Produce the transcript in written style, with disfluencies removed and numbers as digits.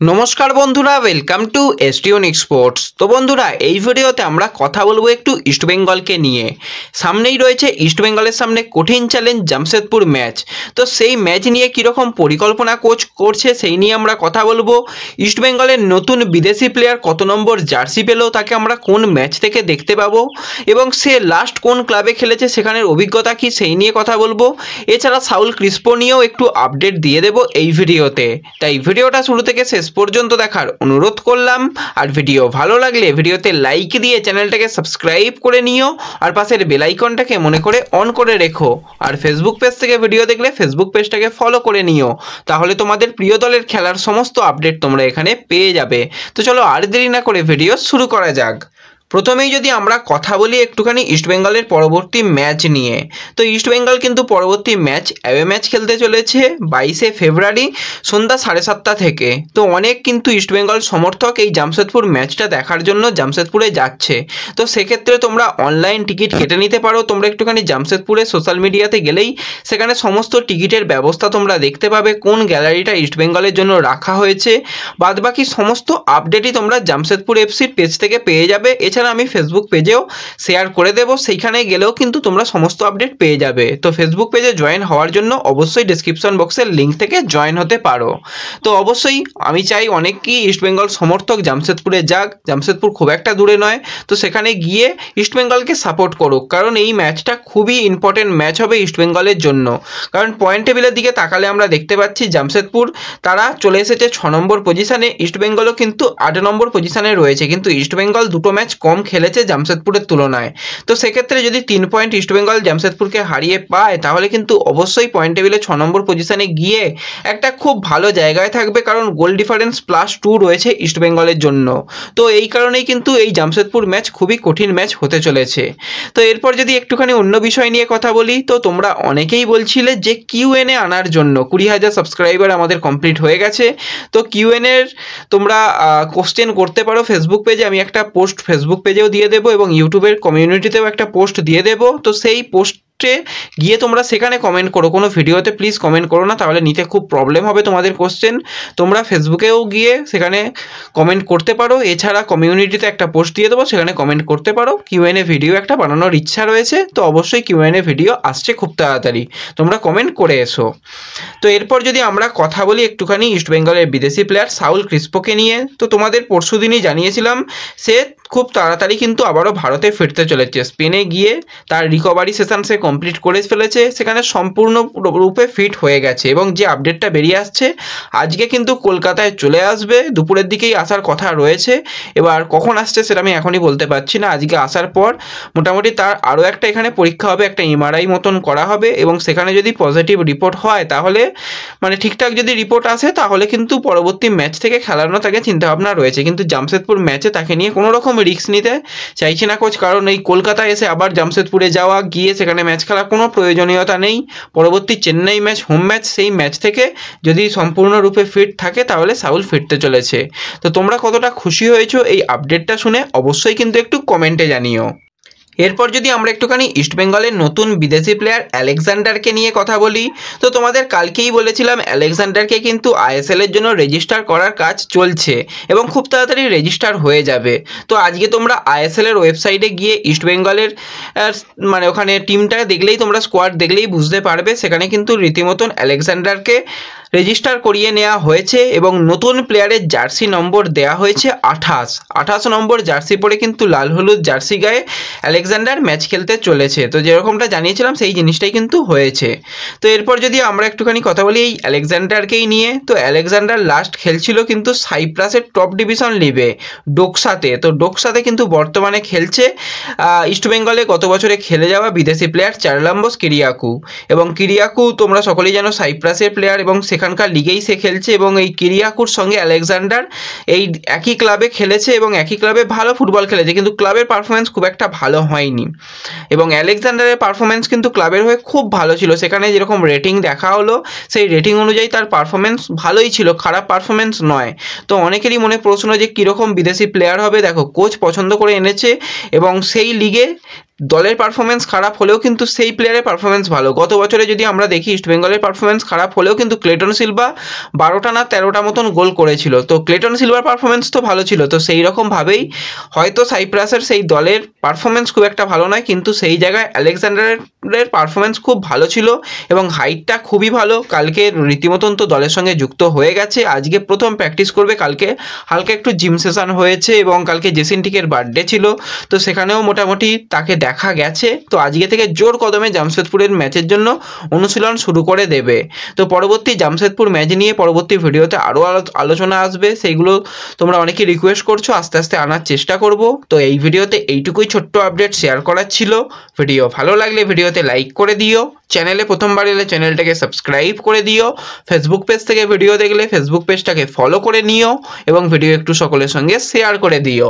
নমস্কার বন্ধুরা, welcome to এসটিউনিক sports. তো বন্ধুরা, এই ভিডিওতে আমরা কথা বলবো একটু ইস্টবেঙ্গলকে নিয়ে। সামনেই রয়েছে ইস্টবেঙ্গলের সামনে কঠিন চ্যালেঞ্জ জামশেদপুর ম্যাচ। তো সেই ম্যাচ নিয়ে কীরকম পরিকল্পনা কোচ করছে সেই নিয়ে আমরা কথা বলবো। ইস্টবেঙ্গলের নতুন বিদেশি প্লেয়ার কত নম্বর জার্সি পেলো, তাকে আমরা কোন ম্যাচ থেকে দেখতে পাবো, এবং সে লাস্ট কোন ক্লাবে খেলেছে সেখানের অভিজ্ঞতা কী সেই নিয়ে কথা বলবো। এছাড়া সাউল ক্রিস্পো নিয়েও একটু আপডেট দিয়ে দেবো এই ভিডিওতে। তাই ভিডিওটা শুরু থেকে শেষ পর্যন্ত দেখার অনুরোধ করলাম। আর ভিডিও ভালো লাগলে ভিডিওতে লাইক দিয়ে চ্যানেলটাকে সাবস্ক্রাইব করে নিও, আর পাশের বেল আইকনটাকে মনে করে অন করে রেখো। আর ফেসবুক পেজ থেকে ভিডিও দেখলে ফেসবুক পেজটাকে ফলো করে নিও, তাহলে তোমাদের প্রিয় দলের খেলার সমস্ত আপডেট তোমরা এখানে পেয়ে যাবে। তো চলো আর দেরি না করে ভিডিও শুরু করা যাক। প্রথমেই যদি আমরা কথা বলি একটুখানি ইস্টবেঙ্গলের পরবর্তী ম্যাচ নিয়ে, তো ইস্টবেঙ্গল কিন্তু পরবর্তী ম্যাচ অ্যাওয়ে ম্যাচ খেলতে চলেছে 22শে ফেব্রুয়ারি সন্ধ্যা 7:30 থেকে। তো অনেক কিন্তু ইস্টবেঙ্গল সমর্থক এই জামশেদপুর ম্যাচটা দেখার জন্য জামশেদপুরে যাচ্ছে। তো সেক্ষেত্রে তোমরা অনলাইন টিকিট কেটে নিতে পারো। তোমরা একটুখানি জামশেদপুরে সোশ্যাল মিডিয়াতে গেলেই সেখানে সমস্ত টিকিটের ব্যবস্থা তোমরা দেখতে পাবে, কোন গ্যালারিটা ইস্টবেঙ্গলের জন্য রাখা হয়েছে। বাদবাকি সমস্ত আপডেটই তোমরা জামশেদপুর এফসির পেজ থেকে পেয়ে যাবে। এছাড়া আমি ফেসবুক পেজেও শেয়ার করে দেবো, সেইখানে গেলেও কিন্তু তোমরা সমস্ত আপডেট পেয়ে যাবে। তো ফেসবুক পেজে জয়েন হওয়ার জন্য অবশ্যই ডেসক্রিপশন বক্সের লিঙ্ক থেকে জয়েন হতে পারো। তো অবশ্যই আমি চাই অনেকেই ইস্টবেঙ্গল সমর্থক জামশেদপুরে যাক। জামশেদপুর খুব একটা দূরে নয়, তো সেখানে গিয়ে ইস্টবেঙ্গলকে সাপোর্ট করুক, কারণ এই ম্যাচটা খুবই ইম্পর্টেন্ট ম্যাচ হবে ইস্টবেঙ্গলের জন্য। কারণ পয়েন্ট টেবিলের দিকে তাকালে আমরা দেখতে পাচ্ছি জামশেদপুর তারা চলে এসেছে 6 নম্বর পজিশানে, ইস্টবেঙ্গলও কিন্তু 8 নম্বর পজিশানে রয়েছে। কিন্তু ইস্টবেঙ্গল দুটো ম্যাচ কম খেলেছে জামশেদপুরের তুলনায়। তো সেক্ষেত্রে যদি 3 পয়েন্ট ইস্টবেঙ্গল জামশেদপুরকে হারিয়ে পায়, তাহলে কিন্তু অবশ্যই পয়েন্ট টেবিলে 6 নম্বর পজিশানে গিয়ে একটা খুব ভালো জায়গায় থাকবে, কারণ গোল ডিফারেন্স +2 রয়েছে ইস্টবেঙ্গলের জন্য। তো এই কারণেই কিন্তু এই জামশেদপুর ম্যাচ খুবই কঠিন ম্যাচ হতে চলেছে। তো এরপর যদি একটুখানি অন্য বিষয় নিয়ে কথা বলি, তো তোমরা অনেকেই বলছিলে যে কিউএনএ আনার জন্য 20,000 সাবস্ক্রাইবার আমাদের কমপ্লিট হয়ে গেছে। তো কিউএনএর তোমরা কোশ্চেন করতে পারো ফেসবুক পেজে। আমি একটা পোস্ট ফেসবুক পেজেও দিয়ে দেবো এবং ইউটিউবের কমিউনিটিতেও একটা পোস্ট দিয়ে দেবো। তো সেই পোস্টে গিয়ে তোমরা সেখানে কমেন্ট করো, কোনো ভিডিওতে প্লিজ কমেন্ট করো না, তাহলে নিতে খুব প্রবলেম হবে তোমাদের কোশ্চেন। তোমরা ফেসবুকেও গিয়ে সেখানে কমেন্ট করতে পারো। এছাড়া কমিউনিটিতে একটা পোস্ট দিয়ে দেবো, সেখানে কমেন্ট করতে পারো। কিউএনএ ভিডিও একটা বানানোর ইচ্ছা রয়েছে, তো অবশ্যই কিউএনএ ভিডিও আসছে খুব তাড়াতাড়ি, তোমরা কমেন্ট করে এসো। তো এরপর যদি আমরা কথা বলি একটুখানি ইস্টবেঙ্গলের বিদেশি প্লেয়ার সাউল ক্রিস্পোকে নিয়ে, তো তোমাদের পরশুদিনই জানিয়েছিলাম সে খুব তাড়াতাড়ি কিন্তু আবারও ভারতে ফিরতে চলেছে। স্পেনে গিয়ে তার রিকভারি সেশন সে কমপ্লিট করে ফেলেছে, সেখানে সম্পূর্ণ রূপে ফিট হয়ে গেছে। এবং যে আপডেটটা বেরিয়ে আসছে, আজকে কিন্তু কলকাতায় চলে আসবে, দুপুরের দিকেই আসার কথা রয়েছে। এবার কখন আসছে সেটা আমি এখনই বলতে পারছি না। আজকে আসার পর মোটামুটি তার আরও একটা এখানে পরীক্ষা হবে, একটা এমআরআই মতন করা হবে, এবং সেখানে যদি পজিটিভ রিপোর্ট হয়, তাহলে মানে ঠিকঠাক যদি রিপোর্ট আসে, তাহলে কিন্তু পরবর্তী ম্যাচ থেকে খেলানো তাকে চিন্তাভাবনা রয়েছে। কিন্তু জামশেদপুর ম্যাচে তাকে নিয়ে কোনো রকম রিস্ক নিতে চাইছে না কোচ, কারণ এই কলকাতায় এসে আবার জামশেদপুরে যাওয়া, গিয়ে সেখানে ম্যাচ খেলার কোনো প্রয়োজনীয়তা নেই। পরবর্তী চেন্নাই ম্যাচ হোম ম্যাচ, সেই ম্যাচ থেকে যদি সম্পূর্ণরূপে ফিট থাকে তাহলে সাউল ফিরতে চলেছে। তো তোমরা কতটা খুশি হয়েছো এই আপডেটটা শুনে অবশ্যই কিন্তু একটু কমেন্টে জানিও। এরপর যদি আমরা একটুখানি ইস্টবেঙ্গলের নতুন বিদেশি প্লেয়ার আলেকজান্ডারকে নিয়ে কথা বলি, তো তোমাদের কালকেই বলেছিলাম আলেকজান্ডারকে কিন্তু আইএসএলের জন্য রেজিস্টার করার কাজ চলছে এবং খুব তাড়াতাড়ি রেজিস্টার হয়ে যাবে। তো আজকে তোমরা আইএসএলের ওয়েবসাইটে গিয়ে ইস্টবেঙ্গলের মানে ওখানে টিমটা দেখলেই, তোমরা স্কোয়াড দেখলেই বুঝতে পারবে, সেখানে কিন্তু রীতিমতন আলেকজান্ডারকে রেজিস্টার করিয়ে নেওয়া হয়েছে এবং নতুন প্লেয়ারের জার্সি নম্বর দেওয়া হয়েছে 28 নম্বর জার্সি পরে কিন্তু লাল হলুদ জার্সি গায়ে আলেকজান্ডার ম্যাচ খেলতে চলেছে। তো যেরকমটা জানিয়েছিলাম সেই জিনিসটাই কিন্তু হয়েছে। তো এরপর যদি আমরা একটুখানি কথা বলি এই আলেকজান্ডারকেই নিয়ে, তো আলেকজান্ডার লাস্ট খেলছিল কিন্তু সাইপ্রাসের টপ ডিভিশন লিগে ডোকসাতে। তো ডোকসাতে কিন্তু বর্তমানে খেলছে ইস্টবেঙ্গলে গত বছরে খেলে যাওয়া বিদেশি প্লেয়ার চার্লাম্বস কিরিয়াকু। এবং কিরিয়াকু তোমরা সকলেই জানো সাইপ্রাসের প্লেয়ার, এবং সেখানকার লিগেই সে খেলছে। এবং এই কিরিয়াকুর সঙ্গে আলেকজান্ডার এই একই ক্লাবে খেলেছে এবং একই ক্লাবে ভালো ফুটবল খেলেছে, কিন্তু ক্লাবের পারফরমেন্স খুব একটা ভালো হয়নি। এবং আলেকজান্ডারের পারফরমেন্স কিন্তু ক্লাবের হয়ে খুব ভালো ছিল। সেখানে যেরকম রেটিং দেখা হলো, সেই রেটিং অনুযায়ী তার পারফরমেন্স ভালোই ছিল, খারাপ পারফরমেন্স নয়। তো অনেকেরই মনে প্রশ্ন যে কীরকম বিদেশি প্লেয়ার হবে। দেখো, কোচ পছন্দ করে এনেছে এবং সেই লিগে দলের পারফরমেন্স খারাপ হলেও কিন্তু সেই প্লেয়ারের পারফরমেন্স ভালো। গত বছরে যদি আমরা দেখি ইস্টবেঙ্গলের পারফরমেন্স খারাপ হলেও কিন্তু ক্লেটন সিলভা 12টা না 13টা মতন গোল করেছিল। তো ক্লেটন সিলভার পারফরমেন্স তো ভালো ছিল, তো সেই রকমভাবেই হয়তো সাইপ্রাসের সেই দলের পারফরমেন্স খুব একটা ভালো নয়, কিন্তু সেই জায়গায় আলেকজান্ডারের পারফরমেন্স খুব ভালো ছিল এবং হাইটটা খুবই ভালো। কালকে রীতিমতন তো দলের সঙ্গে যুক্ত হয়ে গেছে, আজকে প্রথম প্র্যাকটিস করবে, কালকে হালকা একটু জিম সেশন হয়েছে এবং কালকে জেসিন্টিকের বার্থডে ছিল, তো সেখানেও মোটামুটি তাকে দেখা গেছে। তো আজকে থেকে জোর কদমে জামশেদপুরের ম্যাচের জন্য অনুশীলন শুরু করে দেবে। তো পরবর্তী জামশেদপুর ম্যাচ নিয়ে পরবর্তী ভিডিওতে আরও আলোচনা আসবে, সেইগুলো তোমরা অনেকে রিকোয়েস্ট করছো, আস্তে আস্তে আনার চেষ্টা করব। তো এই ভিডিওতে এইটুকুই ছোট্ট আপডেট শেয়ার করার ছিল। ভিডিও ভালো লাগলে ভিডিওতে লাইক করে দিও, চ্যানেলে প্রথমবার এলে চ্যানেলটাকে সাবস্ক্রাইব করে দিও, ফেসবুক পেজ থেকে ভিডিও দেখলে ফেসবুক পেজটাকে ফলো করে নিও এবং ভিডিও একটু সকলের সঙ্গে শেয়ার করে দিও।